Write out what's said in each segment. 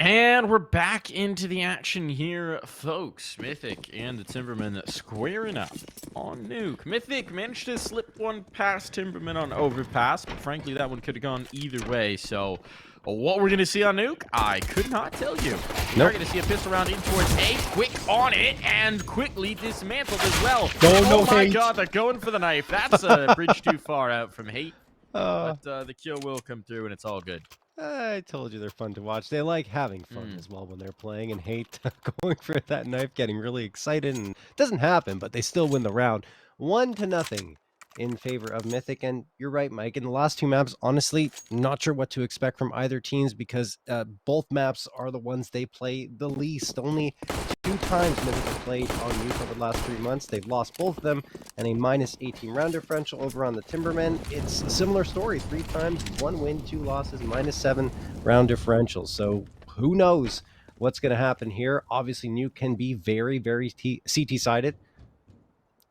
And we're back into the action here, folks. Mythic and the Timbermen squaring up on Nuke. Mythic managed to slip one past Timbermen on overpass, but frankly, that one could have gone either way. So, what we're going to see on Nuke, I could not tell you. We're going to see a pistol round in towards A, quick on it, and quickly dismantled as well. Oh my Hate. God, they're going for the knife. That's a bridge too far out from Hate. But the kill will come through, and it's all good. I told you they're fun to watch. They like having fun as well when they're playing, and Hate going for that knife, getting really excited, and it doesn't happen, but they still win the round 1-0 in favor of Mythic. And you're right, Mike, in the last two maps, honestly, not sure what to expect from either teams, because both maps are the ones they play the least. Only 2 times Mythic have played on Nuke over the last 3 months. They've lost both of them, and a -18 round differential over on the Timbermen. It's a similar story. 3 times, 1 win, 2 losses, -7 round differential. So who knows what's going to happen here? Obviously, Nuke can be very, very CT-sided.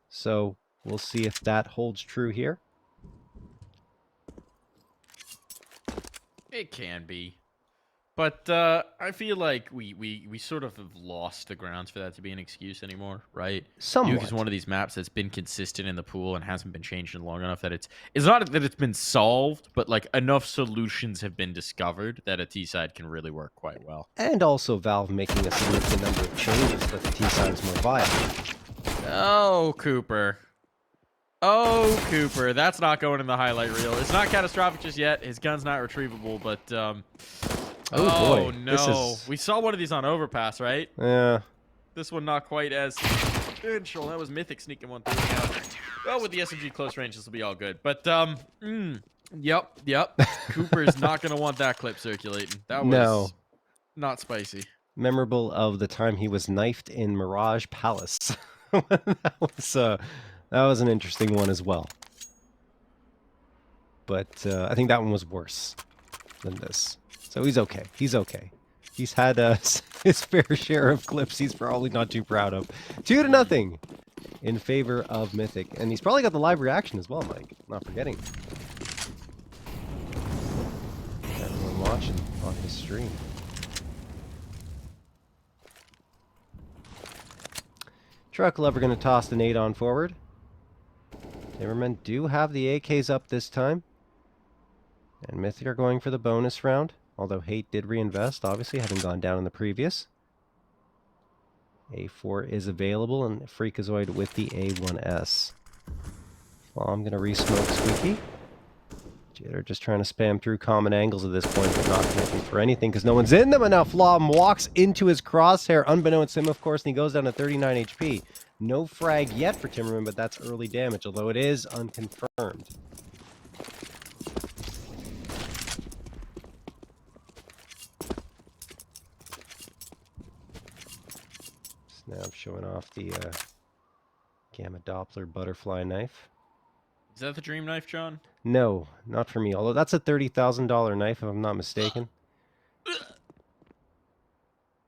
So we'll see if that holds true here. It can be. But I feel like we sort of have lost the grounds for that to be an excuse anymore, right? Somewhat. Nuke is one of these maps that's been consistent in the pool and hasn't been changed in long enough that it's not that it's been solved, but like enough solutions have been discovered that a T-side can really work quite well. And also Valve making a significant number of changes that the T-side is more viable. Oh, Cooper. Oh, Cooper. That's not going in the highlight reel. It's not catastrophic just yet. His gun's not retrievable, but Oh boy. No. We saw one of these on overpass, right? Yeah. This one not quite as potential. That was Mythic sneaking one through now. Well, with the SMG close range, this will be all good. But yep. Cooper's not gonna want that clip circulating. That was not spicy. Memorable of the time he was knifed in Mirage Palace. that was an interesting one as well. But I think that one was worse than this. So he's okay. He's okay. He's had his fair share of clips he's probably not too proud of. 2-0 in favor of Mythic. And he's probably got the live reaction as well, Mike. Not forgetting. Everyone watching on his stream. Truck Lover going to toss the nade on forward. Timbermen do have the AKs up this time. And Mythic are going for the bonus round. Although Hate did reinvest, obviously, having gone down in the previous. A4 is available, and Freakazoid with the A1S. Well, I'm going to re-smoke Squeaky. Jitter just trying to spam through common angles at this point, but not looking for anything because no one's in them. And now Flom walks into his crosshair, unbeknownst to him, of course, and he goes down to 39 HP. No frag yet for Timberman, but that's early damage, although it is unconfirmed. Snap showing off the Gamma Doppler butterfly knife. Is that the dream knife, John? No, not for me. Although that's a $30,000 knife, if I'm not mistaken.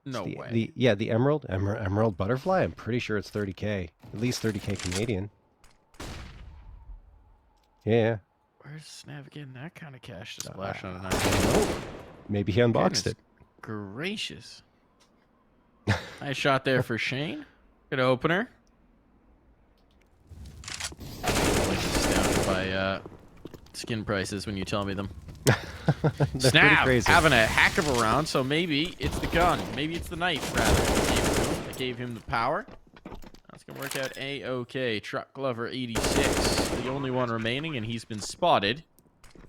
No way. The emerald butterfly. I'm pretty sure it's 30K. At least 30K Canadian. Yeah. Where's Snav getting that kind of cash to splash on a knife? Maybe he unboxed it. Gracious. Nice shot there for Shane. Good opener. Astounded by skin prices when you tell me them. Snap having a heck of a round, so maybe it's the gun. Maybe it's the knife, rather. That gave him the power. That's going to work out A-OK. Truck Glover 86, the only one remaining, and he's been spotted.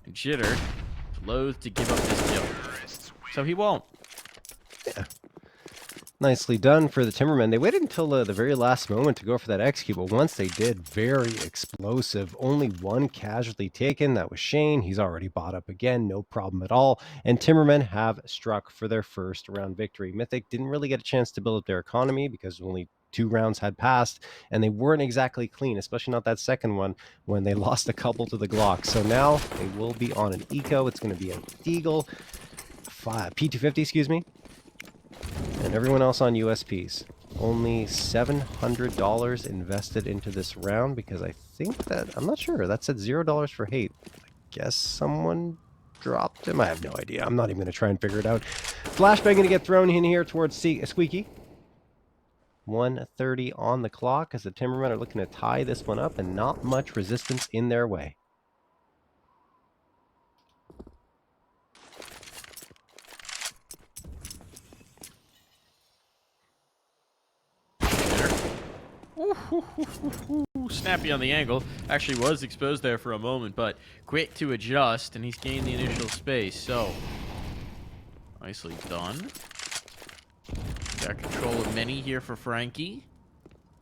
And Jitter is loath to give up this kill. So he won't. Yeah. Nicely done for the Timbermen. They waited until the very last moment to go for that execute, but once they did, very explosive. Only one casualty taken. That was Shane. He's already bought up again. No problem at all. And Timbermen have struck for their first round victory. Mythic didn't really get a chance to build up their economy because only 2 rounds had passed, and they weren't exactly clean, especially not that second one when they lost a couple to the Glock. So now they will be on an eco. It's going to be a Deagle, P250, excuse me. And everyone else on USPs. Only $700 invested into this round because I think that, I'm not sure, that said $0 for Hate. I guess someone dropped him. I have no idea. I'm not even going to try and figure it out. Flashbang going to get thrown in here towards Squeaky. 1:30 on the clock as the Timbermen are looking to tie this one up, and not much resistance in their way. Snappy on the angle. Actually was exposed there for a moment, but quick to adjust, and he's gained the initial space. So, nicely done. Got control of many here for Frankie.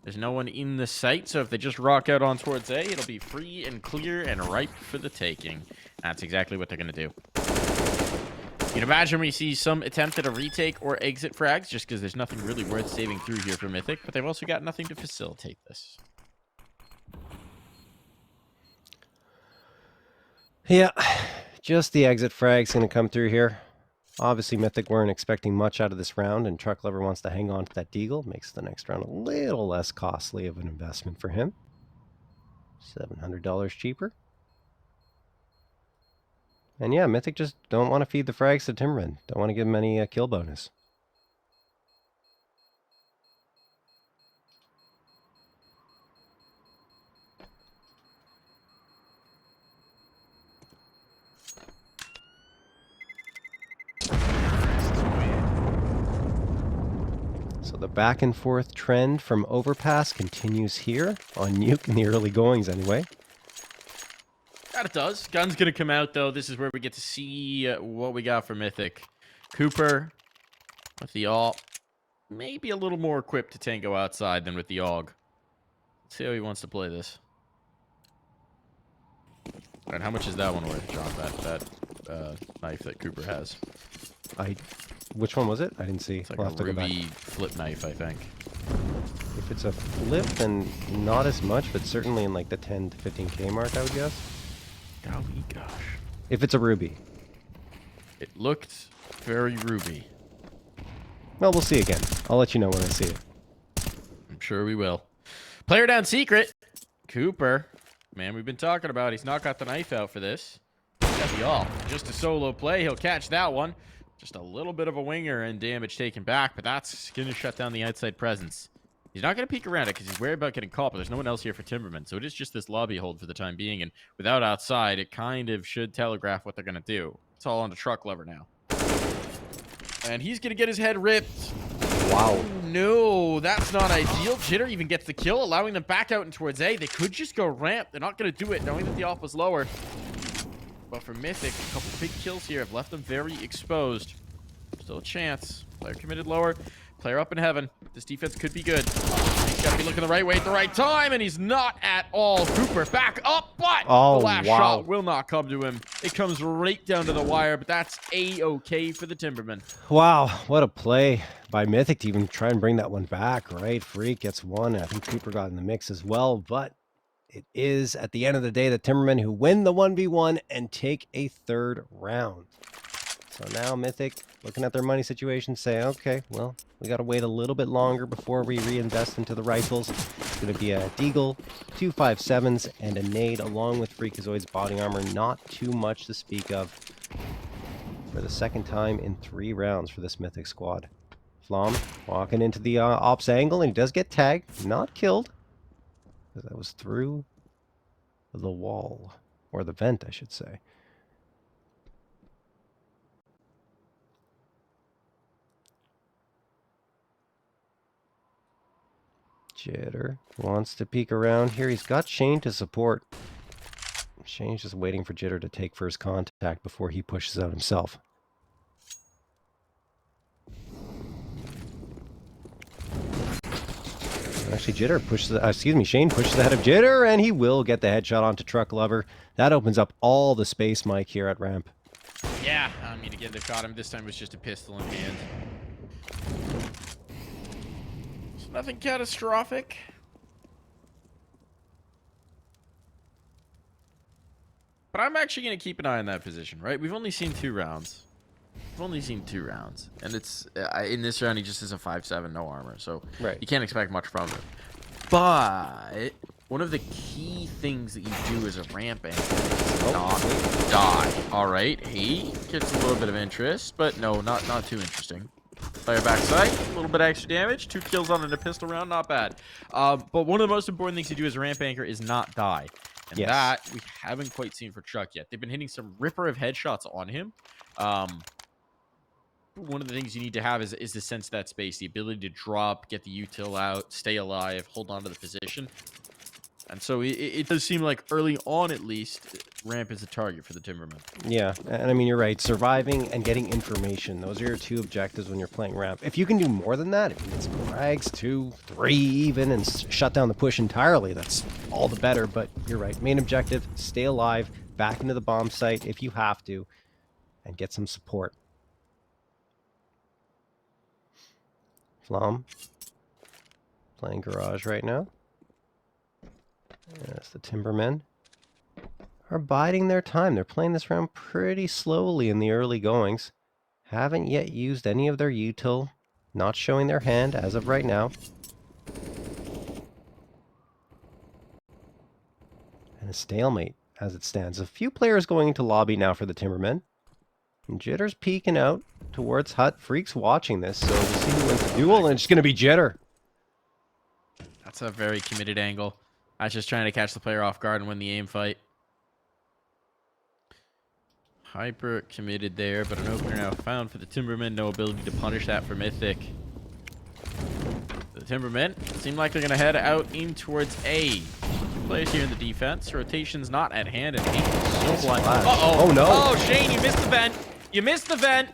There's no one in the site, so if they just rock out on towards A, it'll be free and clear and ripe for the taking. That's exactly what they're going to do. You can imagine we see some attempt at a retake or exit frags, just because there's nothing really worth saving through here for Mythic, but they've also got nothing to facilitate this. Yeah, just the exit frag's going to come through here. Obviously, Mythic weren't expecting much out of this round, and Truck Lover wants to hang on to that Deagle. Makes the next round a little less costly of an investment for him. $700 cheaper. And yeah, Mythic just don't want to feed the frags to Timbermen. Don't want to give him any kill bonus. So the back and forth trend from Overpass continues here on Nuke in the early goings anyway. That it does. Gun's going to come out, though. This is where we get to see what we got for Mythic. Cooper with the AWP. Maybe a little more equipped to tango outside than with the AUG. Let's see how he wants to play this. All right, how much is that one worth, John? That knife that Cooper has. Which one was it? I didn't see. It's like a ruby flip knife, I think. If it's a flip, then not as much, but certainly in like the 10 to 15K mark, I would guess. Golly gosh. If it's a ruby. It looked very ruby. Well, we'll see again. I'll let you know when I see it. I'm sure we will. Player down secret. Cooper. Man, we've been talking about. He's not got the knife out for this. He's got the all. Just a solo play. He'll catch that one. Just a little bit of a winger and damage taken back, but that's going to shut down the outside presence. He's not going to peek around it because he's worried about getting caught, but there's no one else here for Timbermen. So it is just this lobby hold for the time being, and without outside, it kind of should telegraph what they're going to do. It's all on the Truck Lover now. And he's going to get his head ripped. Wow. No, that's not ideal. Jitter even gets the kill, allowing them back out and towards A. They could just go ramp. They're not going to do it, knowing that the off was lower. But for Mythic, a couple big kills here have left them very exposed. Still a chance. Player committed lower. Player up in heaven. This defense could be good. He's got to be looking the right way at the right time, and he's not at all. Cooper back up, but the last shot will not come to him. It comes right down to the wire, but that's A-okay for the Timbermen. Wow, what a play by Mythic to even try and bring that one back, right? Freak gets one. I think Cooper got in the mix as well, but it is, at the end of the day, the Timbermen who win the 1v1 and take a third round. So now Mythic, looking at their money situation, say, okay, well, we got to wait a little bit longer before we reinvest into the rifles. It's going to be a Deagle, 257s, and a nade, along with Freakazoid's body armor. Not too much to speak of for the second time in 3 rounds for this Mythic squad. Flom walking into the ops angle, and he does get tagged, not killed. That was through the wall, or the vent, I should say. Jitter wants to peek around here. He's got Shane to support. Shane's just waiting for Jitter to take first contact before he pushes out himself. Actually, Shane pushes ahead of Jitter, and he will get the headshot onto Truck Lover. That opens up all the space, Mike, here at ramp. Yeah, I mean, again, they caught him. This time it was just a pistol in hand. So nothing catastrophic. But I'm actually going to keep an eye on that position, right? We've only seen 2 rounds. And it's in this round he just has a 5.7, no armor, so you can't expect much from him. But one of the key things that you do as a ramp anchor is not die. All right, he gets a little bit of interest, but no, not too interesting. Player backside, a little bit of extra damage, 2 kills on a pistol round, not bad. But one of the most important things you do as a ramp anchor is not die. And that we haven't quite seen for Chuck yet. They've been hitting some ripper of headshots on him. One of the things you need to have is the sense of that space, the ability to drop, get the util out, stay alive, hold on to the position. And so it does seem like early on, at least, ramp is a target for the Timbermen. Yeah, and I mean, you're right. Surviving and getting information. Those are your 2 objectives when you're playing ramp. If you can do more than that, if you get some frags, 2, 3 even, and shut down the push entirely, that's all the better. But you're right. Main objective, stay alive, back into the bomb site if you have to, and get some support. Flom playing garage right now. Yes, the Timbermen are biding their time. They're playing this round pretty slowly in the early goings. Haven't yet used any of their util. Not showing their hand as of right now. And a stalemate as it stands. A few players going into lobby now for the Timbermen. And Jitter's peeking out towards Hut. Freak's watching this, so we'll see who wins the duel, and it's going to be Jitter. That's a very committed angle. I was just trying to catch the player off guard and win the aim fight. Hyper committed there, but an opener now found for the Timbermen. No ability to punish that for Mythic. The Timbermen seem like they're going to head out in towards A. Players here in the defense. Rotation's not at hand, and so blind. Uh-oh. Oh, no. Oh, Shane, you missed the vent. You missed the vent.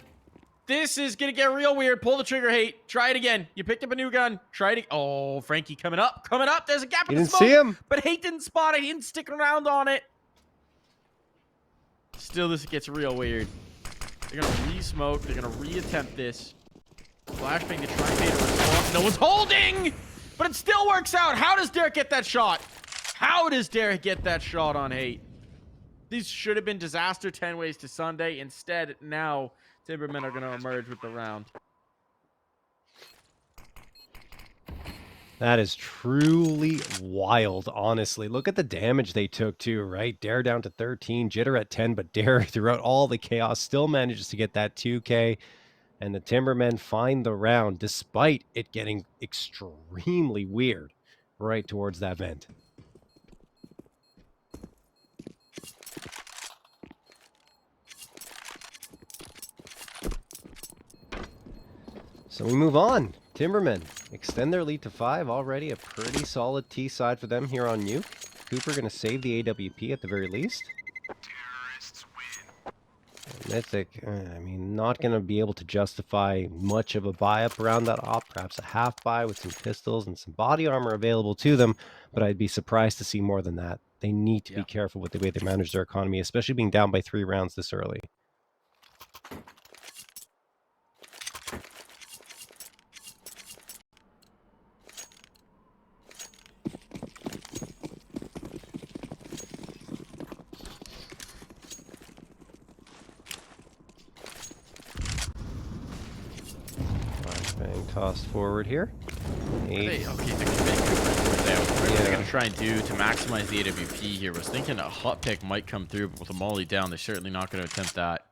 This is going to get real weird. Pull the trigger, Hate. Try it again. You picked up a new gun. Try it. Oh, Frankie coming up. Coming up. There's a gap in the smoke. You didn't see him? But Hate didn't spot it. He didn't stick around on it. Still, this gets real weird. They're going to re-smoke. They're going to re-attempt this. Flashbang to try and make a response. No one's holding! But it still works out. How does Derek get that shot? How does Derek get that shot on Hate? These should have been disaster 10 ways to Sunday. Instead, now Timbermen are going to emerge with the round. That is truly wild, honestly. Look at the damage they took, too, right? Dare down to 13, Jitter at 10, but Dare, throughout all the chaos, still manages to get that 2K. And the Timbermen find the round, despite it getting extremely weird right towards that vent. So we move on. Timbermen extend their lead to 5 already. A pretty solid T side for them here on Nuke. Cooper going to save the AWP at the very least. Mythic, I mean, not going to be able to justify much of a buy-up around that op. Perhaps a half buy with some pistols and some body armor available to them. But I'd be surprised to see more than that. They need to be careful with the way they manage their economy, especially being down by 3 rounds this early. Tossed forward here. They're going to try and do to maximize the AWP here. Was thinking a hot pick might come through, but with a molly down, they're certainly not going to attempt that.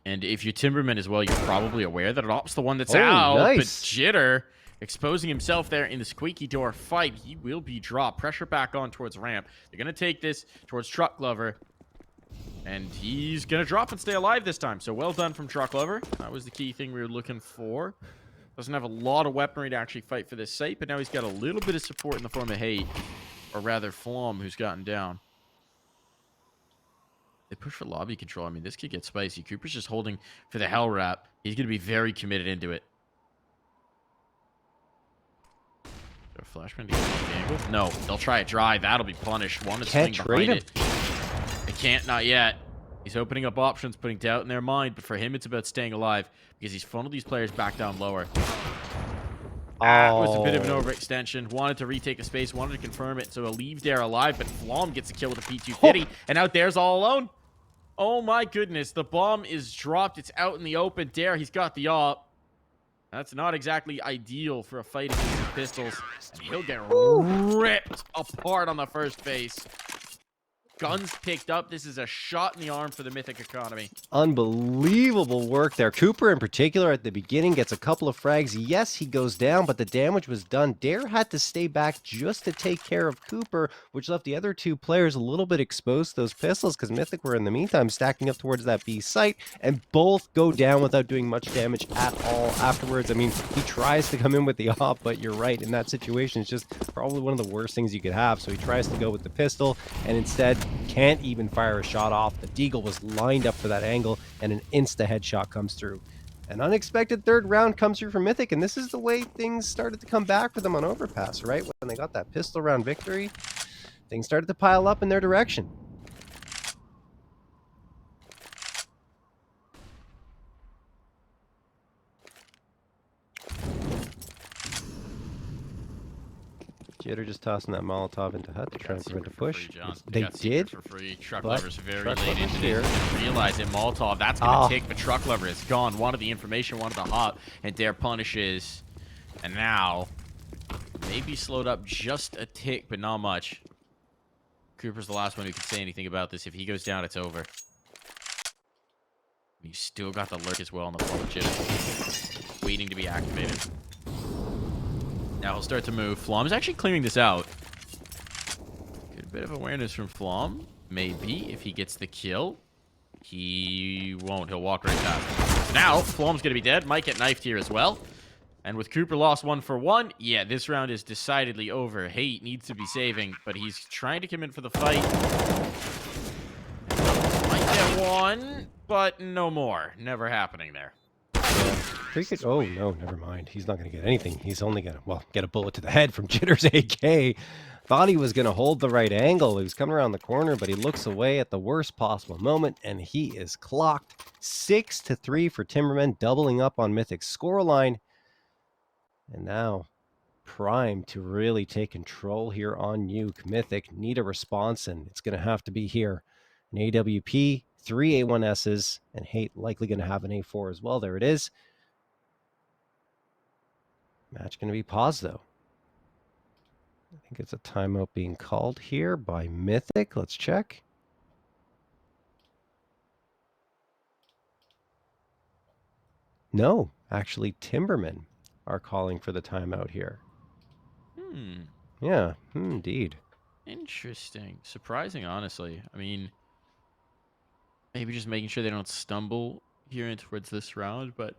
And if you're Timberman as well, you're probably aware that Op's the one that's out. Nice. But Jitter exposing himself there in the squeaky door fight. He will be dropped. Pressure back on towards ramp. They're going to take this towards Truck Lover. And he's going to drop and stay alive this time. So well done from Truck Lover. That was the key thing we were looking for. Doesn't have a lot of weaponry to actually fight for this site, but now he's got a little bit of support in the form of Hate. Or rather, Flom, who's gotten down. They push for lobby control. I mean, this could get spicy. Cooper's just holding for the hell wrap. He's going to be very committed into it. Flashman to get the angle? No, they'll try it dry. That'll be punished. One to swing behind it. They can't, not yet. He's opening up options, putting doubt in their mind, but for him, it's about staying alive because he's funneled these players back down lower. That was a bit of an overextension. Wanted to retake the space, wanted to confirm it, so he'll leave Dare alive, but Flom gets a kill with a P250, and out Dare's all alone. Oh my goodness, the bomb is dropped. It's out in the open. Dare, he's got the op. That's not exactly ideal for a fight against the pistols. And he'll get ripped apart on the first phase. Guns picked up. This is a shot in the arm for the Mythic economy. Unbelievable work there. Cooper, in particular, at the beginning, gets a couple of frags. Yes, he goes down, but the damage was done. Dare had to stay back just to take care of Cooper, which left the other two players a little bit exposed to those pistols, because Mythic were, in the meantime, stacking up towards that B site, and both go down without doing much damage at all afterwards. I mean, he tries to come in with the op, but you're right. In that situation, it's just probably one of the worst things you could have. So he tries to go with the pistol, and instead can't even fire a shot off. The Deagle was lined up for that angle, and an insta headshot comes through. An unexpected third round comes through for Mythic, and this is the way things started to come back for them on Overpass, right? When they got that pistol round victory, things started to pile up in their direction. Jitter just tossing that Molotov into hut to try and prevent a push. They did. For free. Truck Lover's very late into this. Didn't realize it. Molotov, that's going to take, but Truck Lover is gone. Wanted the information, wanted the hop, and Dare punishes. And now, maybe slowed up just a tick, but not much. Cooper's the last one who can say anything about this. If he goes down, it's over. You still got the lurk as well on the front of Jitter, waiting to be activated. Now he'll start to move. Flom is actually clearing this out. Good bit of awareness from Flom. Maybe if he gets the kill. He won't. He'll walk right past. Now, Flom's going to be dead. Might get knifed here as well. And with Cooper lost 1 for 1, yeah, this round is decidedly over. Hate needs to be saving, but he's trying to come in for the fight. Might get one, but no more. Never happening there. Oh, no, never mind. He's not going to get anything. He's only going to, well, get a bullet to the head from Jitter's AK. Thought he was going to hold the right angle. He was coming around the corner, but he looks away at the worst possible moment, and he is clocked. 6-3 for Timbermen, doubling up on Mythic's scoreline. And now, primed to really take control here on Nuke. Mythic need a response, and it's going to have to be here. An AWP, 3 A1Ss, and Hate likely going to have an A4 as well. There it is. Match going to be paused, though. I think it's a timeout being called here by Mythic. Let's check. No, actually, Timbermen are calling for the timeout here. Yeah, indeed. Interesting. Surprising, honestly. I mean, maybe just making sure they don't stumble here in towards this round, but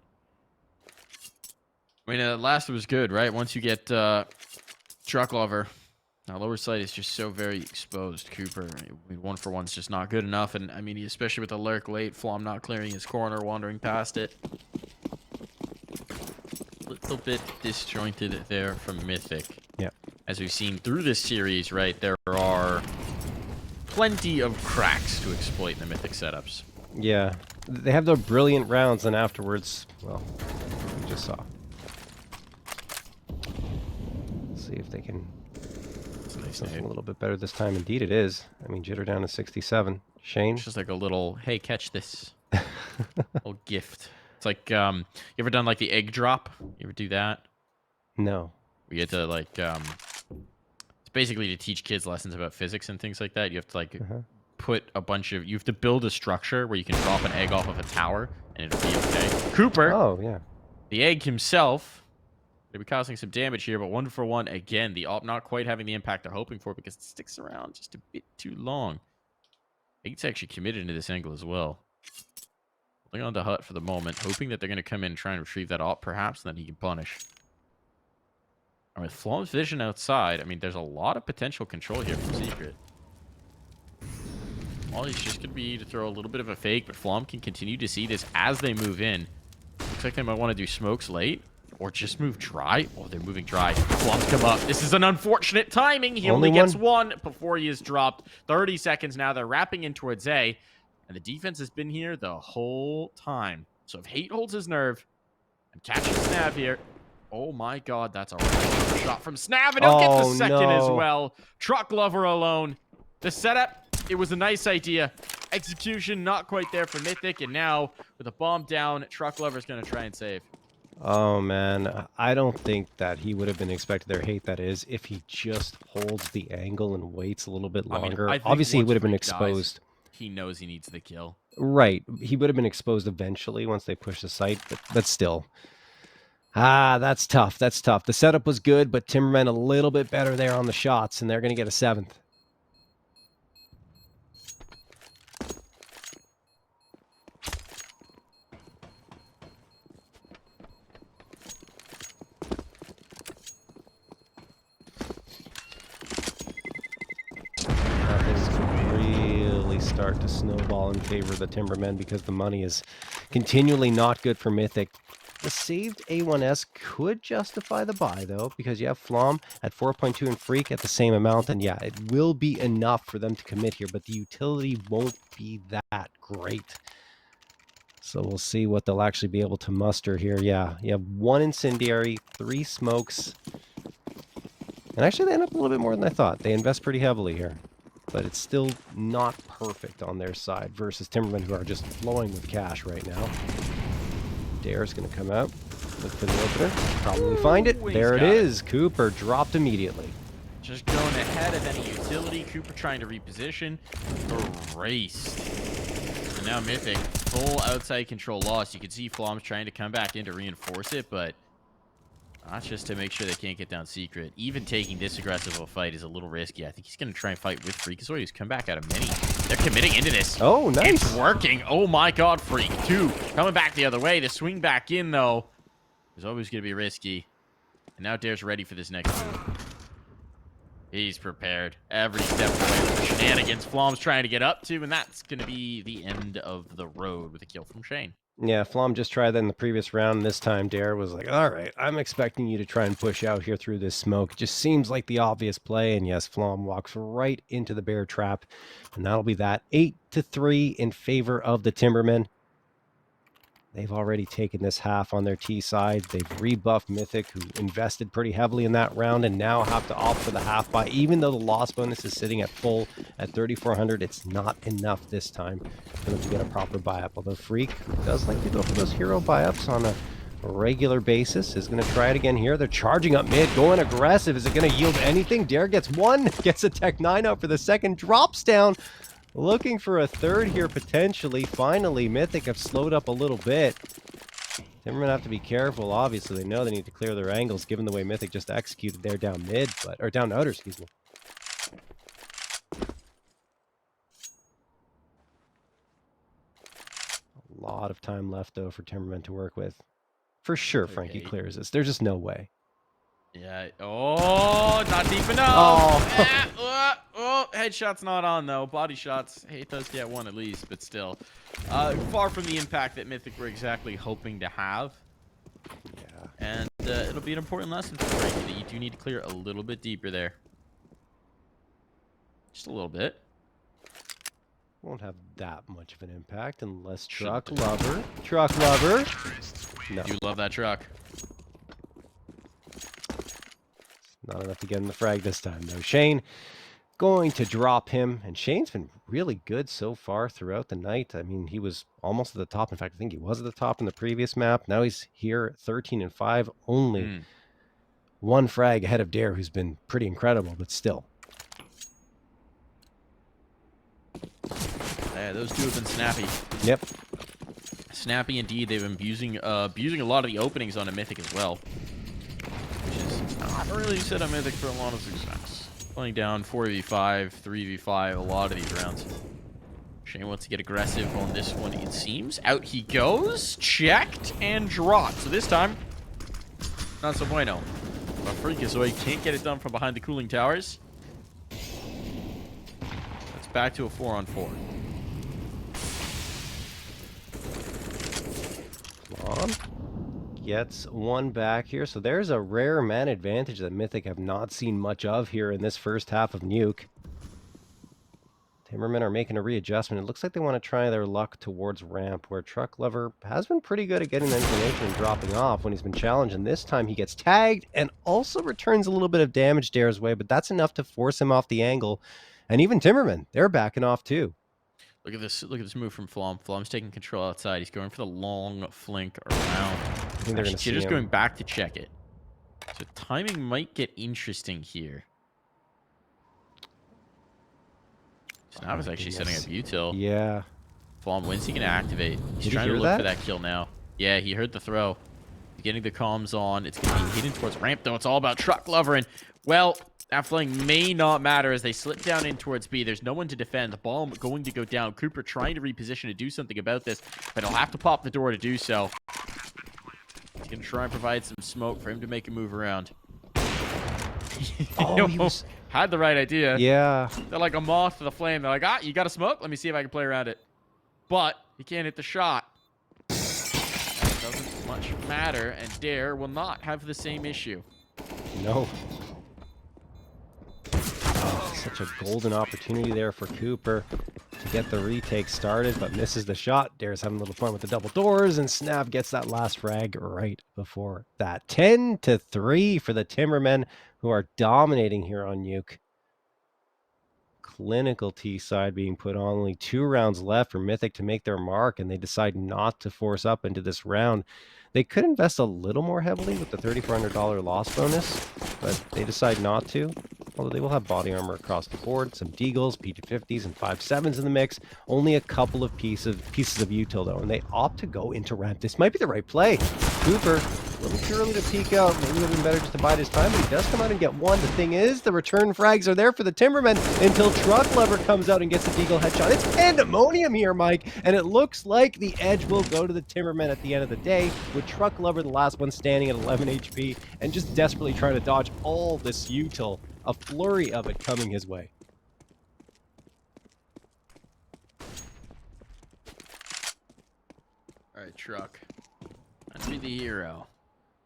I mean, last was good, right? Once you get Truck Lover, now lower side is just so very exposed. Cooper, I mean, 1 for 1's just not good enough, and I mean, especially with the lurk late, Flom not clearing his corner, wandering past it. A little bit disjointed there from Mythic. Yeah. As we've seen through this series, right, there are plenty of cracks to exploit in the Mythic setups. Yeah, they have their brilliant rounds, and afterwards, well, we just saw. See if they can do something a little bit better this time. Indeed it is. I mean, Jitter down to 67. Shane? It's just like a little, hey, catch this. Little gift. It's like, you ever done like the egg drop? You ever do that? No. We had to like, it's basically to teach kids lessons about physics and things like that. You have to like put a bunch of, you have to build a structure where you can drop an egg off of a tower and it'll be okay. Cooper. Oh, yeah. The egg himself. They'll be causing some damage here, but 1 for 1 again. The op not quite having the impact they're hoping for because it sticks around just a bit too long. Hate's actually committed into this angle as well. Holding on to Hut for the moment, hoping that they're going to come in and try and retrieve that op perhaps, and then he can punish. And with Flom's vision outside, I mean, there's a lot of potential control here from Secret. All he's just going to be to throw a little bit of a fake, but Flom can continue to see this as they move in. Looks like they might want to do smokes late. Or just move dry. Oh, they're moving dry. Flom's come up. This is an unfortunate timing. He only gets one before he is dropped. 30 seconds now. They're wrapping in towards A. And the defense has been here the whole time. So if Hate holds his nerve and catches Snav here. Oh my god, that's a right shot from Snav. And he'll get the second as well. Truck Lover alone. The setup, it was a nice idea. Execution, not quite there for Mythic. And now, with a bomb down, Truck Lover's going to try and save. Oh, man. I don't think that he would have been expected their hate, that is, if he just holds the angle and waits a little bit I mean, longer. I think Obviously, he once would have been Freak dies, exposed. he knows he needs the kill. Right. He would have been exposed eventually once they push the site, but still. Ah, that's tough. That's tough. The setup was good, but Timbermen a little bit better there on the shots, and they're going to get a 7th. Things could really start to snowball in favor of the Timbermen because the money is continually not good for Mythic. The saved A1S could justify the buy, though, because you have Flom at 4.2 and Freak at the same amount, and yeah, it will be enough for them to commit here, but the utility won't be that great. So we'll see what they'll actually be able to muster here. Yeah, you have 1 Incendiary, 3 Smokes, and actually they end up a little bit more than I thought. They invest pretty heavily here, but it's still not perfect on their side versus Timbermen, who are just flowing with cash right now. Dare's going to come out, look for the opener, probably find it. There it is. Cooper dropped immediately. Just going ahead of any utility. Cooper trying to reposition. Erased. And now Mythic, full outside control loss. You can see Flom's trying to come back in to reinforce it, but not just to make sure they can't get down secret. Even taking this aggressive of a fight is a little risky. I think he's going to try and fight with Freakazoid, who's come back out of mini. They're committing into this. Oh, nice. It's working. Oh, my God, Freak. 2. Coming back the other way. The swing back in, though, is always going to be risky. And now Dare's ready for this next move. He's prepared. Every step of the way with the shenanigans Flom's trying to get up to, and that's going to be the end of the road with a kill from Shane. Yeah, Flom just tried that in the previous round. This time, Dare was like, all right, I'm expecting you to try and push out here through this smoke. It just seems like the obvious play. And yes, Flom walks right into the bear trap. And that'll be that. 8-3 in favor of the Timbermen. They've already taken this half on their T side. They've rebuffed Mythic, who invested pretty heavily in that round, and now have to opt for the half buy. Even though the loss bonus is sitting at full at 3,400, it's not enough this time for them to get a proper buy up. Although Freak does like to go for those hero buy ups on a regular basis. Is going to try it again here. They're charging up mid, going aggressive. Is it going to yield anything? Dare gets 1, gets a Tech 9 out for the second, drops down. Looking for a third here, potentially. Finally, Mythic have slowed up a little bit. Timbermen have to be careful. Obviously, they know they need to clear their angles, given the way Mythic just executed there down mid, or down outer, excuse me. A lot of time left, though, for Timbermen to work with. For sure, Frankie clears this. There's just no way. Yeah. Oh, not deep enough. Oh, headshot's not on, though. Body shots. Hey, it does get 1 at least, but still. Far from the impact that Mythic were exactly hoping to have. Yeah. And it'll be an important lesson for Frankie that you do need to clear a little bit deeper there. Just a little bit. Won't have that much of an impact unless Truck Lover. Truck Lover. No. You love that truck. Not enough to get him the frag this time, though. Shane going to drop him, and Shane's been really good so far throughout the night. I mean, he was almost at the top. In fact, I think he was at the top in the previous map. Now he's here, 13-5, only 1 frag ahead of Dare, who's been pretty incredible, but still. Yeah, those two have been snappy. Yep. Snappy indeed. They've been abusing a lot of the openings on a Mythic as well. Not really set on Mythic for a lot of success. Playing down 4v5, 3v5, a lot of these rounds. Shane wants to get aggressive on this one, it seems. Out he goes. Checked and dropped. So this time, not so bueno. But Freakazoid can't get it done from behind the cooling towers. It's back to a 4-on-4. Come on. Gets 1 back here. So there's a rare man advantage that Mythic have not seen much of here in this first half of Nuke. Timbermen are making a readjustment. It looks like they want to try their luck towards ramp, where Truck Lover has been pretty good at getting the information and dropping off when he's been challenged. And this time he gets tagged and also returns a little bit of damage Dare's way, but that's enough to force him off the angle. And even Timbermen, they're backing off too. Look at this move from Flom. Flom's taking control outside. He's going for the long flank around. think they're going to see Jitter's him. going back to check it. So timing might get interesting here. Snav is actually setting up util. Yeah. Flom, when's he going to activate? He's Did trying he to hear look that? for that kill now. Yeah, he heard the throw. He's getting the comms on. It's going to be heading towards ramp, though. It's all about Truck Lover. And, well, that flank may not matter as they slip down in towards B. There's no one to defend. The bomb going to go down. Cooper trying to reposition to do something about this, but he'll have to pop the door to do so. He's going to try and provide some smoke for him to make a move around. Oh, he was... had the right idea. Yeah. They're like a moth to the flame. They're like, ah, you got a smoke? Let me see if I can play around it. But he can't hit the shot. That doesn't much matter, and Dare will not have the same issue. No. Oh, such a golden opportunity there for Cooper to get the retake started, but misses the shot. Dare's having a little fun with the double doors, and Snav gets that last frag right before that. 10-3 for the Timbermen, who are dominating here on Nuke. Clinical T side being put on. Only 2 rounds left for Mythic to make their mark, and they decide not to force up into this round. They could invest a little more heavily with the $3,400 loss bonus, but they decide not to. Although they will have body armor across the board, some Deagles, P250s, and 5.7s in the mix. Only a couple of pieces of util though, and they opt to go into ramp. This might be the right play. Cooper, a little too early to peek out. Maybe it would have been better just to bide his time, but he does come out and get one. The thing is, the return frags are there for the Timbermen until Truck Lover comes out and gets a Deagle headshot. It's pandemonium here, Mike, and it looks like the edge will go to the Timbermen at the end of the day, with Truck Lover, the last one, standing at 11 HP and just desperately trying to dodge all this util. A flurry of it coming his way. All right, Truck. I'm to be the hero.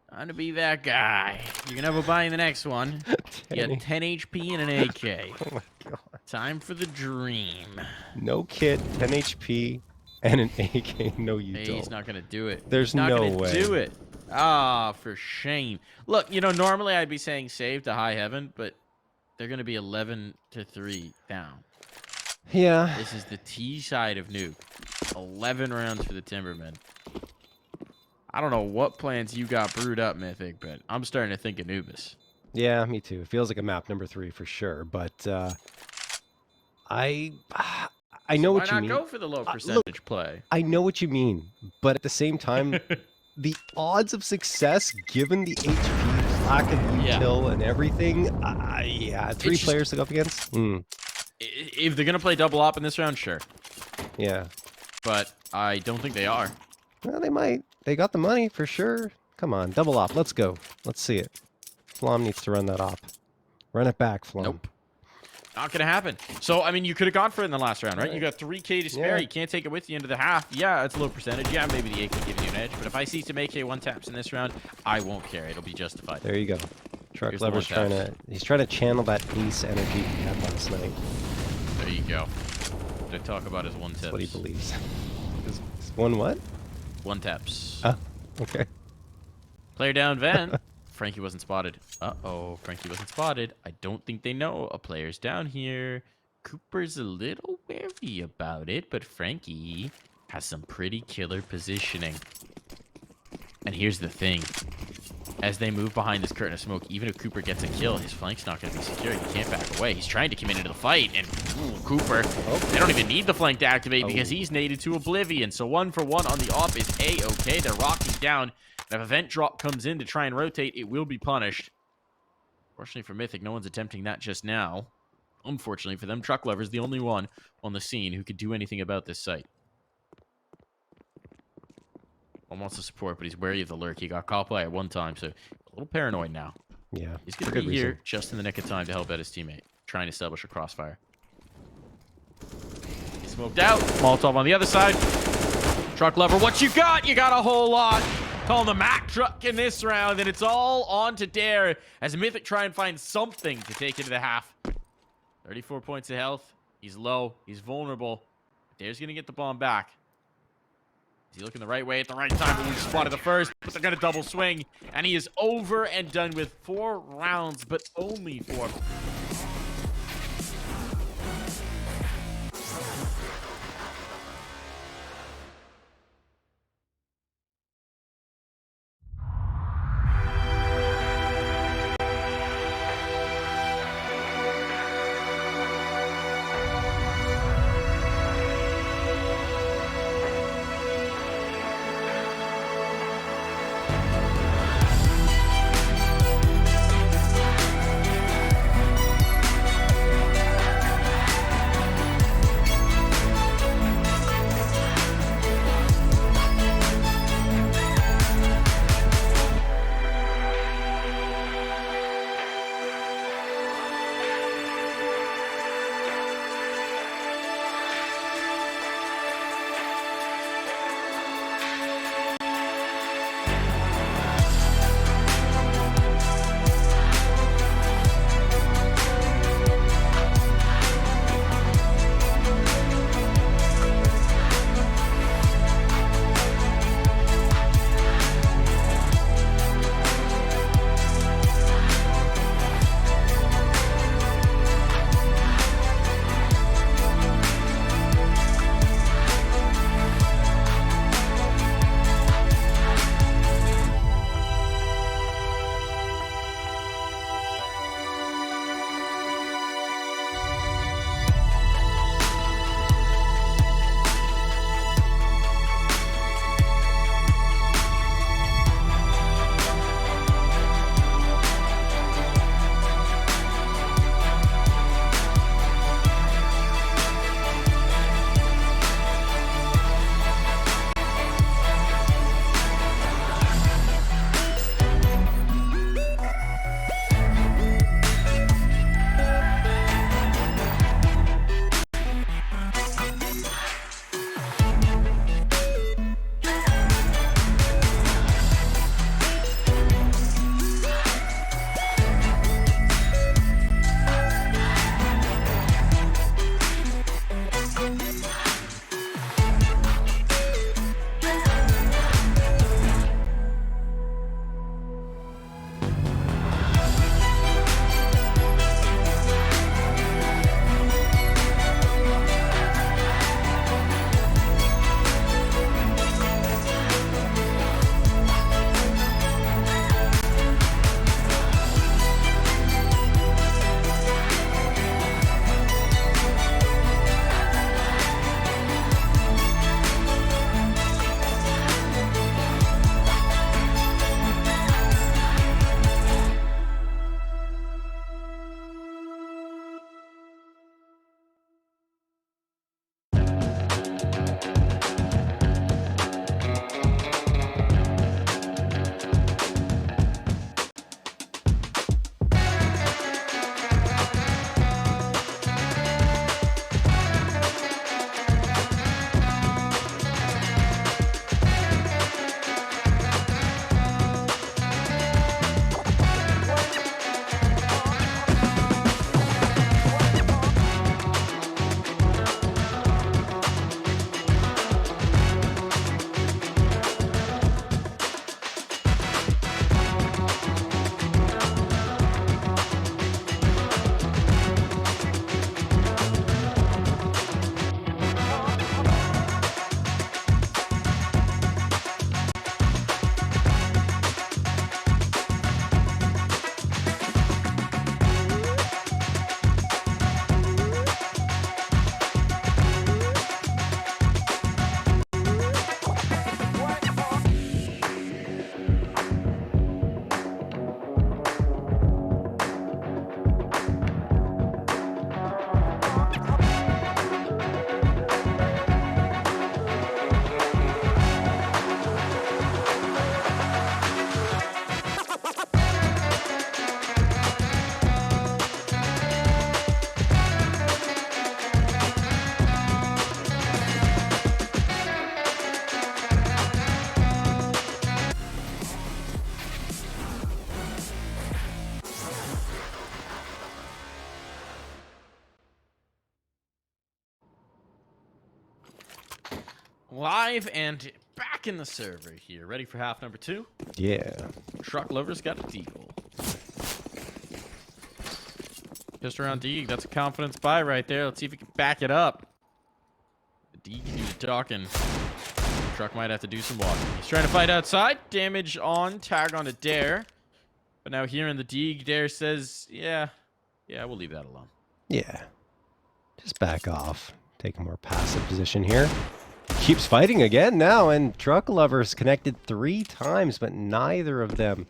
I'm to be that guy. You're going to have a buy in the next one. You got 10 HP and an AK. Oh my god. Time for the dream. No kit, 10 HP, and an AK, no util. Hey, he's not going to do it. There's no way. way. Do it. Ah, for shame. Look, you know, normally I'd be saying save to high heaven, but they're going to be 11-3 down. Yeah. This is the T side of Nuke. 11 rounds for the Timbermen. I don't know what plans you got brewed up, Mythic, but I'm starting to think Anubis. Yeah, me too. It feels like a map number 3 for sure, but I know what you mean. Why not go for the low percentage play? I know what you mean, but at the same time, the odds of success, given the HP, lack of util, and everything, yeah, 3 players to go up against. If they're gonna play double op in this round, sure. Yeah, but I don't think they are. Well, they might. They got the money for sure. Come on, double op. Let's go. Let's see it. Flom needs to run that op. Run it back, Flom. Nope. Not gonna happen. So, I mean, you could have gone for it in the last round, right? You got 3K to spare. You can't take it with you into the half. Yeah, it's low percentage. Yeah, maybe the AK gives you an edge. But if I see some AK one taps in this round, I won't care. It'll be justified. There you go. Truck Lover's trying to channel that ace energy he had last night. There you go. Did I talk about his one tips? That's what he believes. His one what? One taps. Oh, okay. Player down, Van. Frankie wasn't spotted. Uh-oh, Frankie wasn't spotted. I don't think they know a player's down here. Cooper's a little wary about it, but Frankie has some pretty killer positioning. And here's the thing. As they move behind this curtain of smoke, even if Cooper gets a kill, his flank's not going to be secure. He can't back away. He's trying to commit into the fight, and Cooper, they don't even need the flank to activate because he's naded to oblivion. So 1 for 1 on the op is A-okay. They're rocking down. And if a vent drop comes in to try and rotate, it will be punished. Fortunately for Mythic, no one's attempting that just now. Unfortunately for them, Truck Lover's the only one on the scene who could do anything about this site. One wants to support, but he's wary of the lurk. He got caught by at one time, so a little paranoid now. Yeah, he's going to be here just in the nick of time to help out his teammate. Try and establish a crossfire. He's smoked out. Molotov on the other side. Truck Lover, what you got? You got a whole lot. Calling the Mack truck in this round, and it's all on to Dare as Mythic try and find something to take into the half. 34 points of health. He's low. He's vulnerable. Dare's going to get the bomb back. Is he looking the right way at the right time? But we spotted the first, but they're going to double swing. And he is over and done with 4 rounds, but only 4. Live and back in the server here. Ready for half number 2? Yeah. Truck Lover's got a deagle. Just around D. That's a confidence buy right there. Let's see if we can back it up. The D can do the talking. Truck might have to do some walking. He's trying to fight outside. Damage on. Tag on to Dare. But now here in the D, Dare says, yeah, we'll leave that alone. Yeah. Just back off. Take a more passive position here. Keeps fighting again now, and Truck Lover's connected 3 times, but neither of them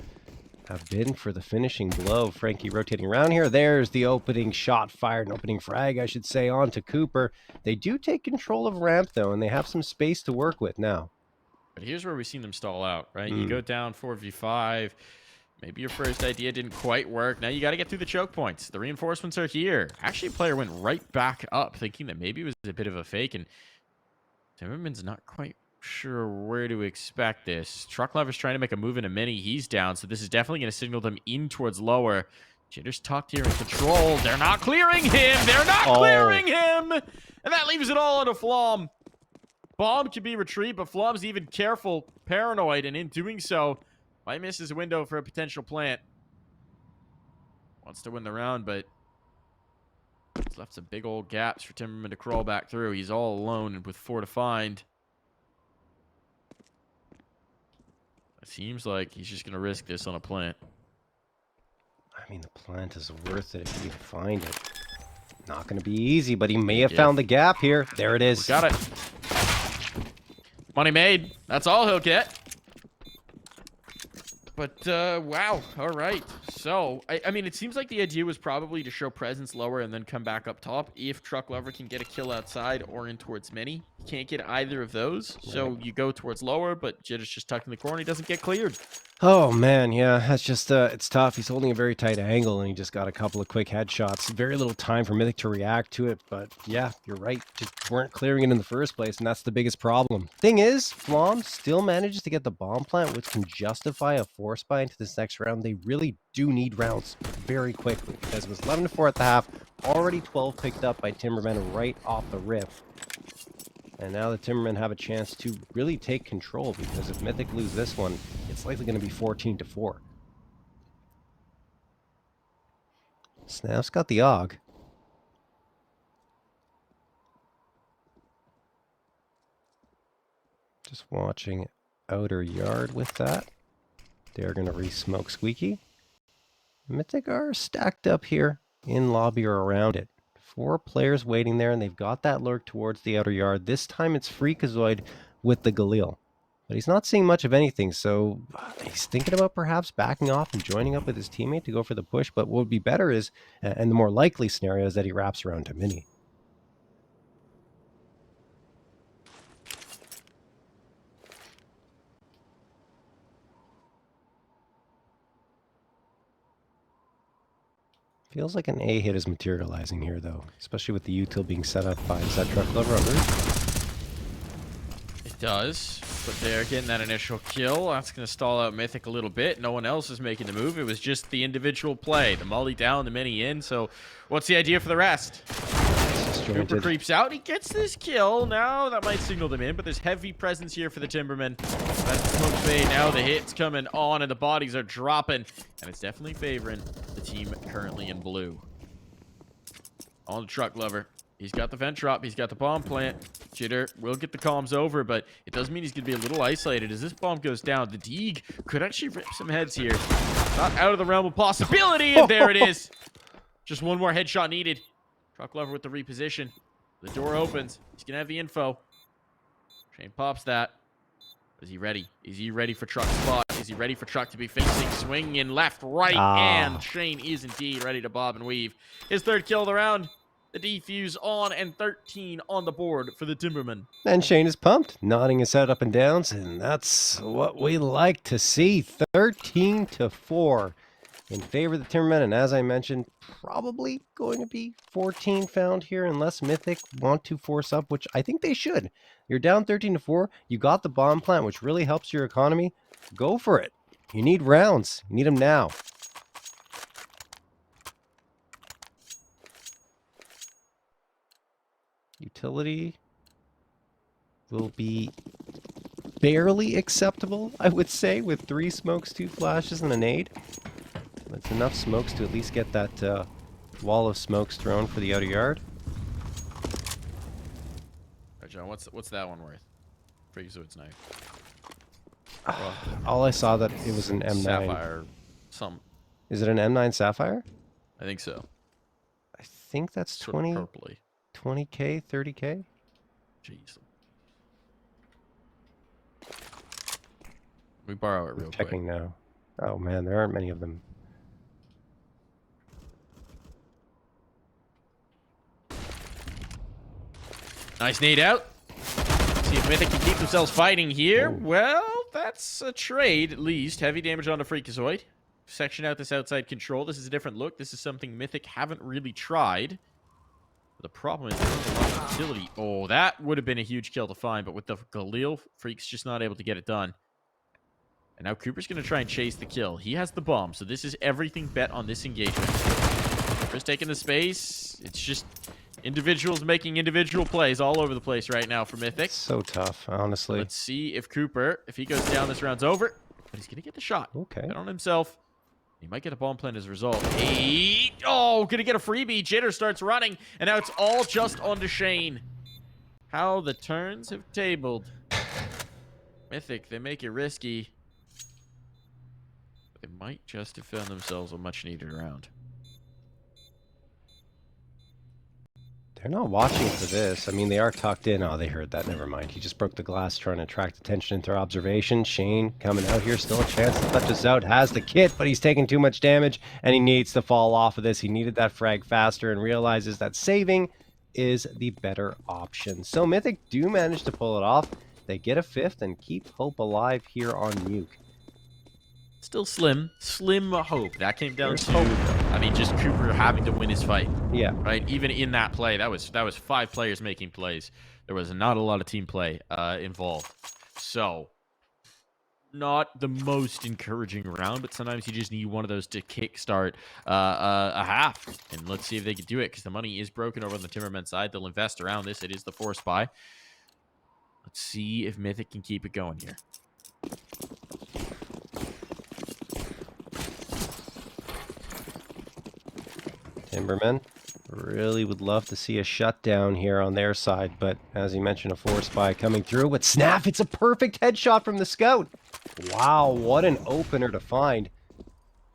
have been for the finishing blow. Frankie rotating around here. There's the opening shot fired, an opening frag, I should say, onto Cooper. They do take control of ramp, though, and they have some space to work with now. But here's where we've seen them stall out, right? You go down 4v5. Maybe your first idea didn't quite work. Now you got to get through the choke points. The reinforcements are here. Actually, a player went right back up, thinking that maybe it was a bit of a fake, and Timberman's not quite sure where to expect this. Truck Lover's trying to make a move in a mini. He's down, so this is definitely going to signal them in towards lower. Jitter's tucked here in control. They're not clearing him. They're not clearing him. And that leaves it all on a Flom. Bomb can be retrieved, but Flom's even careful, paranoid, and in doing so, might miss his window for a potential plant. Wants to win the round, but he's left some big old gaps for Timberman to crawl back through. He's all alone and with 4 to find. It seems like he's just going to risk this on a plant. I mean, the plant is worth it if you find it. Not going to be easy, but he may have found the gap here. There it is. We got it. Money made. That's all he'll get. But, wow. All right. So, I mean, it seems like the idea was probably to show presence lower and then come back up top if Truck Lover can get a kill outside or in towards mini. You can't get either of those. So you go towards lower, but Jitter's just tucked in the corner. He doesn't get cleared. Oh, man, yeah. That's just, it's tough. He's holding a very tight angle, and he just got a couple of quick headshots. Very little time for Mythic to react to it, but yeah, you're right. Just weren't clearing it in the first place, and that's the biggest problem. Thing is, Flom still manages to get the bomb plant, which can justify a force buy into this next round. They really do need rounds very quickly, because it was 11-4 at the half, already 12 picked up by Timbermen right off the rip. And now the Timbermen have a chance to really take control, because if Mythic lose this one, it's likely going to be 14-4. Snap's got the AUG. Just watching outer yard with that. They're going to re-smoke Squeaky. Mythic are stacked up here in lobby or around it. 4 players waiting there, and they've got that lurk towards the outer yard. This time it's Freakazoid with the Galil. But he's not seeing much of anything, so he's thinking about perhaps backing off and joining up with his teammate to go for the push. But what would be better is, and the more likely scenario, is that he wraps around to mini. Feels like an A hit is materializing here, though, especially with the util being set up by that Truck Lover on roof. It does, but they're getting that initial kill. That's going to stall out Mythic a little bit. No one else is making the move. It was just the individual play. The molly down, the mini in. So what's the idea for the rest? Cooper creeps out. He gets this kill. Now that might signal them in, but there's heavy presence here for the Timbermen. That's the smoke fade. Now the hit's coming on and the bodies are dropping. And it's definitely favoring the team currently in blue. On the Truck Lover. He's got the vent drop. He's got the bomb plant. Jitter will get the comms over, but it does mean he's going to be a little isolated. As this bomb goes down, the Deeg could actually rip some heads here. Not out of the realm of possibility, and there it is. Just one more headshot needed. Truck Lover with the reposition. The door opens. He's going to have the info. Shane pops that. Is he ready? Is he ready for Truck's spot? Is he ready for Truck to be facing, swinging left, right? And Shane is indeed ready to bob and weave. His 3rd kill of the round. The defuse on, and 13 on the board for the Timbermen. And Shane is pumped, nodding his head up and down, and that's what we like to see. 13-4 in favor of the Timbermen, and as I mentioned, probably going to be 14 found here unless Mythic want to force up, which I think they should. You're down 13-4. You got the bomb plant, which really helps your economy. Go for it. You need rounds. You need them now. Utility will be barely acceptable, I would say, with 3 smokes, 2 flashes, and a nade. It's enough smokes to at least get that wall of smokes thrown for the outer yard. Alright, John, what's that one worth? Freakazoid's knife. All I saw that it was an M9. Sapphire. Is it an M9 Sapphire? I think so. I think that's Sort of purpley. 20K, 30K? Jeez. We borrow it real quick. Checking now. Oh man, there aren't many of them. Nice nade out. See if Mythic can keep themselves fighting here. Ooh. Well, that's a trade at least. Heavy damage on the Freakazoid. Section out this outside control. This is a different look. This is something Mythic haven't really tried. The problem is there's a lot of utility. Oh, that would have been a huge kill to find, but with the Galil, Freak's just not able to get it done. And now Cooper's going to try and chase the kill. He has the bomb, so this is everything bet on this engagement. Cooper's taking the space. It's just individuals making individual plays all over the place right now for Mythic. So tough, honestly. Let's see if Cooper, if he goes down, this round's over. But he's going to get the shot. Okay. Bet on himself. He might get a bomb plant as a result. Oh, going to get a freebie. Jitter starts running, and now it's all just onto Shane. How the turns have tabled. Mythic, they make it risky. But they might just have found themselves a much-needed round. They're not watching for this. I mean, they are tucked in. Oh, they heard that. Never mind. He just broke the glass trying to attract attention into observation. Shane coming out here. Still a chance to touch us out. Has the kit, but he's taking too much damage, and he needs to fall off of this. He needed that frag faster and realizes that saving is the better option. So Mythic do manage to pull it off. They get a 5th and keep hope alive here on Nuke. Still slim hope. That came down There's to, hope. I mean, just Cooper having to win his fight. Yeah. Right? Even in that play, that was 5 players making plays. There was not a lot of team play involved. So, not the most encouraging round, but sometimes you just need one of those to kickstart a half. And let's see if they can do it, because the money is broken over on the Timbermen side. They'll invest around this. It is the force buy. Let's see if Mythic can keep it going here. Timbermen really would love to see a shutdown here on their side, but as you mentioned, a force buy coming through. But snap, it's a perfect headshot from the scout. Wow, what an opener to find.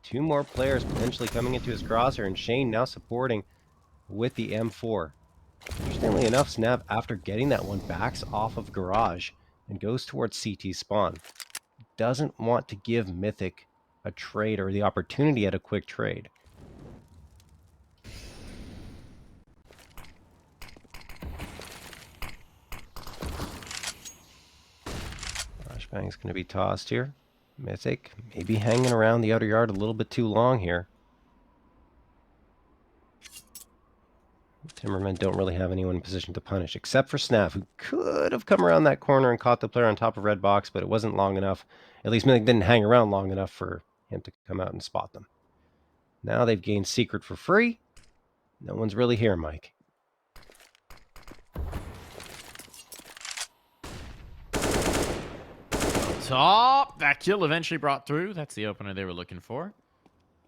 2 more players potentially coming into his crosshair, and Shane now supporting with the M4. Interestingly enough, Snap, after getting that one, backs off of Garage and goes towards CT spawn. Doesn't want to give Mythic a trade or the opportunity at a quick trade. Flashbang's going to be tossed here. Mythic maybe hanging around the outer yard a little bit too long here. Timbermen don't really have anyone in position to punish, except for Snap, who could have come around that corner and caught the player on top of red box, but it wasn't long enough. At least Mythic didn't hang around long enough for him to come out and spot them. Now they've gained secret for free. No one's really here, Mike. Top. That kill eventually brought through. That's the opener they were looking for.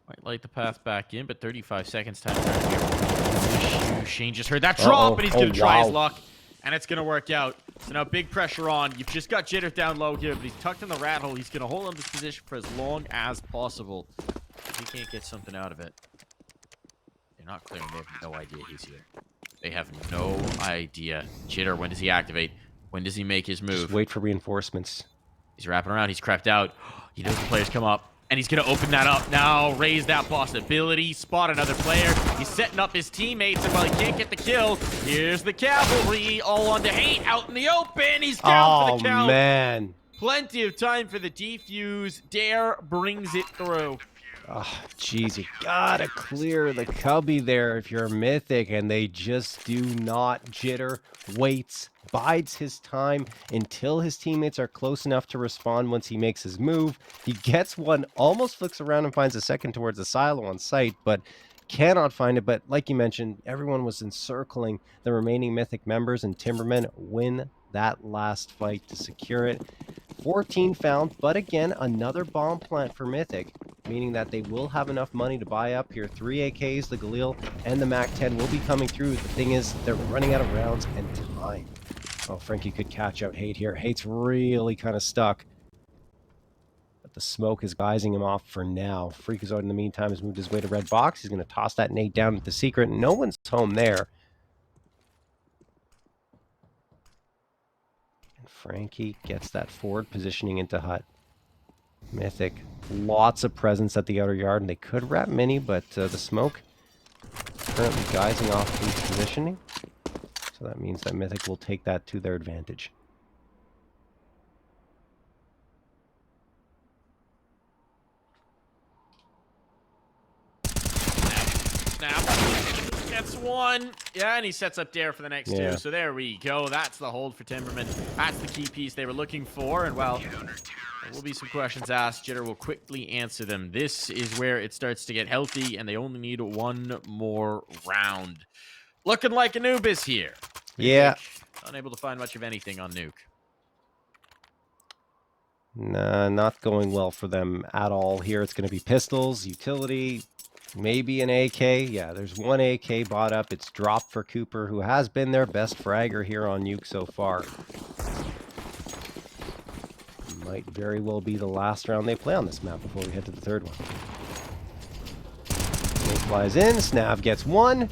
Might light the path back in, but 35 seconds time here. Shane just heard that drop, and he's going to try his luck, and it's going to work out. So now big pressure on. You've just got Jitter down low here, but he's tucked in the rat hole. He's going to hold on to this position for as long as possible. If he can't get something out of it. They're not clearing. They have no idea he's here. They have no idea. Jitter, when does he activate? When does he make his move? Just wait for reinforcements. He's wrapping around. He's crept out. He knows the players come up. And he's going to open that up now. Raise that possibility. Spot another player. He's setting up his teammates. And while he can't get the kill, here's the cavalry. All on to hate. Out in the open. He's down for the count. Oh, man. Plenty of time for the defuse. Dare brings it through. Oh, jeez, you gotta clear the cubby there if you're Mythic, and they just do not. Jitter waits, bides his time until his teammates are close enough to respond once he makes his move. He gets one, almost flicks around and finds a second towards the silo on site, but cannot find it. But like you mentioned, everyone was encircling the remaining Mythic members, and Timbermen win that last fight to secure it. 14 found, but again, another bomb plant for Mythic, meaning that they will have enough money to buy up here. 3 AKs, the Galil, and the MAC-10 will be coming through. The thing is, they're running out of rounds and time. Oh, Frankie could catch out Hate here. Hate's really kind of stuck. But the smoke is guising him off for now. Freakazoid, in the meantime, has moved his way to red box. He's going to toss that nade down at the secret. No one's home there. And Frankie gets that forward positioning into hut. Mythic, lots of presence at the outer yard, and they could wrap Mini, but the smoke currently guising off the positioning. So that means that Mythic will take that to their advantage. Snap. Gets one. Yeah, and he sets up Dare for the next two. So there we go. That's the hold for Timbermen. That's the key piece they were looking for. And well, there will be some questions asked. Jitter will quickly answer them. This is where it starts to get healthy, and they only need one more round. Looking like Anubis here. Yeah. Unable to find much of anything on Nuke. Nah, not going well for them at all here. It's going to be pistols, utility, maybe an AK. Yeah, there's one AK bought up. It's dropped for Cooper, who has been their best fragger here on Nuke so far. Might very well be the last round they play on this map before we head to the third one. He flies in. Snav gets one.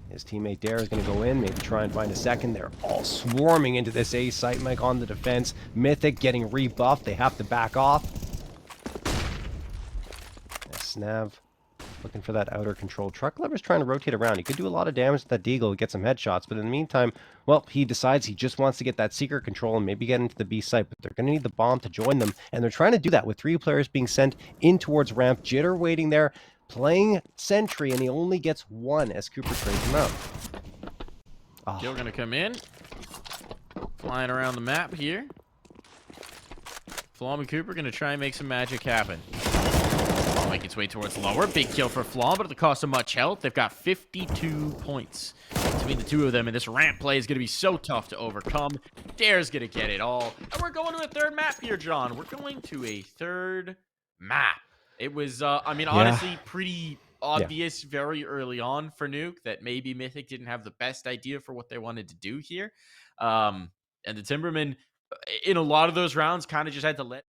His teammate Dare is going to go in, maybe try and find a second. They're all swarming into this A site, Mike, on the defense. Mythic getting rebuffed. They have to back off. Snav looking for that outer control. Truck Lever's trying to rotate around. He could do a lot of damage to that Deagle, get some headshots, but in the meantime, well, he decides he just wants to get that secret control and maybe get into the B site, but they're going to need the bomb to join them, and they're trying to do that with 3 players being sent in towards ramp. Jitter waiting there, playing sentry, and he only gets 1 as Cooper trades him out. Oh. Kill gonna come in. Flying around the map here. Flom and Cooper gonna try and make some magic happen. Make its way towards lower. Big kill for Flom, but at the cost of much health. They've got 52 points between the two of them, and this ramp play is going to be so tough to overcome. Dare's going to get it all. And we're going to a third map here, John. We're going to a third map. It was, I mean, honestly, pretty obvious very early on for Nuke that maybe Mythic didn't have the best idea for what they wanted to do here. And the Timbermen, in a lot of those rounds, kind of just had to let...